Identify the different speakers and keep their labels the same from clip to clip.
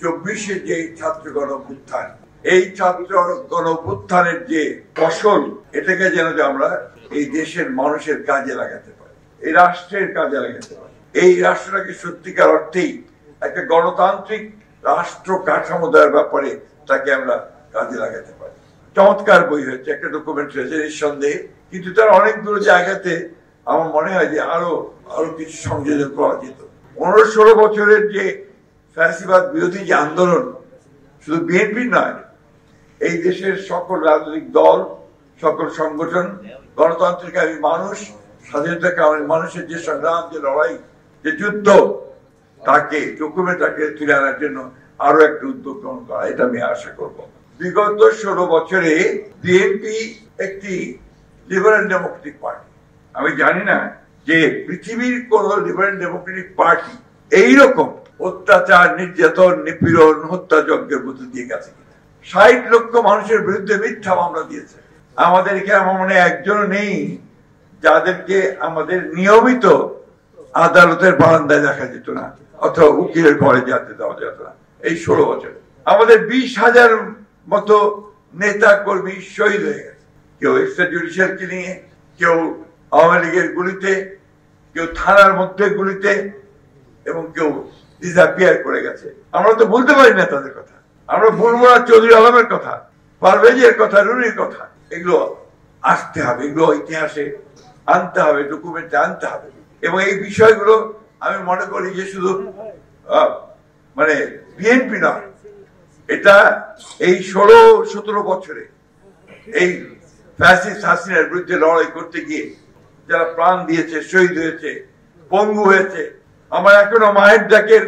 Speaker 1: 24-এ যে ছাত্র গণঅভ্যুত্থান, এই ছাত্র গণঅভ্যুত্থানের যে ফসল, এটাকে যেন আমরা এই দেশের মানুষের কাজে লাগাতে পারি, এই রাষ্ট্রের কাজে লাগাতে পারি, এই রাষ্ট্রটাকে সত্যিকার অর্থেই একটা গণতান্ত্রিক রাষ্ট্র কাঠামো দেওয়ার ব্যাপারে তাকে আমরা কাজে লাগাতে পারি। চমৎকার বই হয়েছে, একটা ডকুমেন্ট হয়েছে নিঃসন্দেহে, কিন্তু তার অনেকগুলো জায়গাতে আমার মনে হয় যে আরো কিছু সংযোজন করা যেত। 15-16 বছরের যে ফ্যাসিবাদ বিরোধী যে আন্দোলন, শুধু বিএনপি নয়, এই দেশের সকল রাজনৈতিক দল, সকল সংগঠন, গণতন্ত্রকামী মানুষ, স্বাধীনতাকামী মানুষের যে সংগ্রাম, যে লড়াই, যে যুদ্ধ, তাকে ডকুমেন্টটাকে তুলে আনার জন্য আরো একটা উদ্যোগ গ্রহণ করা, এটা আমি আশা করব। বিগত 16 বছরে বিএনপি একটি লিবারেল ডেমোক্রেটিক পার্টি। আমি জানি না যে পৃথিবীর কোন লিবারেল ডেমোক্রেটিক পার্টি এইরকম অত্যাচার, নির্যাতন, নিপীড়ন, হত্যাযজ্ঞের মধ্যে দিয়ে গেছে কিনা। 60 লক্ষ মানুষের বিরুদ্ধে মিথ্যা মামলা দিয়েছে। আমাদের এখানে আমার মনে একজন নেই যাদেরকে আমাদের নিয়মিত আদালতের বারান্দায় দেখা যেত না, অথবা উকিলের ঘরে যেতে দেওয়া যেত না। এই 16 বছরে আমাদের 20,000 মতো নেতা কর্মী শহীদ হয়ে গেছে, কেউ এক্সট্রা জুডিশিয়াল কিলিংয়ে, কেউ আওয়ামী লীগের গুলিতে, কেউ থানার মধ্যে গুলিতে, এবং কেউ ডিসঅ্যাপিয়ার করে গেছে। আমরা তো বলতে পারি না তাদের কথা, আমরা বলবো না চৌধুরী আলমের কথা, পারভেজের কথা, রুনির কথা। এগুলো আসতে হবে, এগুলো ইতিহাসে আনতে হবে, ডকুমেন্টে আনতে হবে। এবং এই বিষয়গুলো আমি মনে করি যে শুধু মানে বিএনপি নয়, এটা এই 16-17 বছরে এই ফ্যাসিস্ট হাসিনার বিরুদ্ধে লড়াই করতে গিয়ে যারা প্রাণ দিয়েছে, শহীদ হয়েছে, পঙ্গু হয়েছে, আমার এখনো মায়ের ডাকের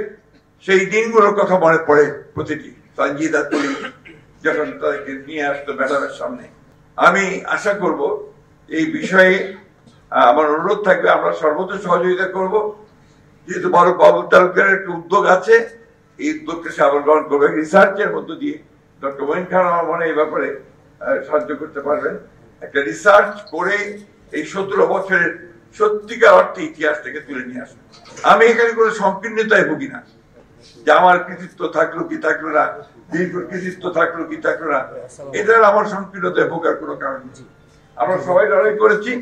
Speaker 1: সেই দিনগুলোর কথা মনে পড়ে প্রতিটি। সঞ্জিদা তুলি যখন তাদেরকে নিয়ে আসতো ম্যাডামের সামনে। আমি আশা করব এই বিষয়ে আমার অনুরোধ থাকবে, আমরা সর্বোচ্চ সহযোগিতা করব। যেহেতু বড় বাবুল তালুকদারের একটা উদ্যোগ আছে, এই উদ্যোগকে সাবল গ্রহণ করবে রিসার্চের মধ্য দিয়ে। ডক্টর মঈন খান আমার মনে এই ব্যাপারে সাহায্য করতে পারবেন। একটা রিসার্চ করে এই 17 বছরের সত্যিকার অর্থে ইতিহাস থেকে তুলে নিয়ে আসবে। আমি এখানে কোনো সংকীর্ণতায় ভুগি না যে আমার কৃতিত্ব থাকলো কি থাকলো না, দীর্ঘ কৃতিত্ব থাকলো কি থাকলো না, এটার আমার সংকীর্ণতায় ভোগার কোনো কারণ নেই। আমরা সবাই লড়াই করেছি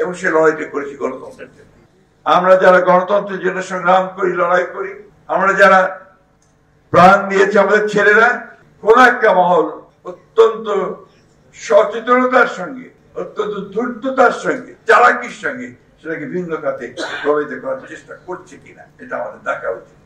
Speaker 1: এবং সে লড়াইটা করেছি গণতন্ত্রের জন্য। আমরা যারা গণতন্ত্রের জন্য সংগ্রাম করি, লড়াই করি, আমরা যারা প্রাণ দিয়েছে আমাদের ছেলেরা, কোন একটা মহল অত্যন্ত সচেতনতার সঙ্গে, অত্যন্ত দ্রুততার সঙ্গে, চালাকির সঙ্গে সেটাকে ভিন্ন খাতে প্রভাবিত করার চেষ্টা করছে কিনা, এটা আমাদের দেখা উচিত।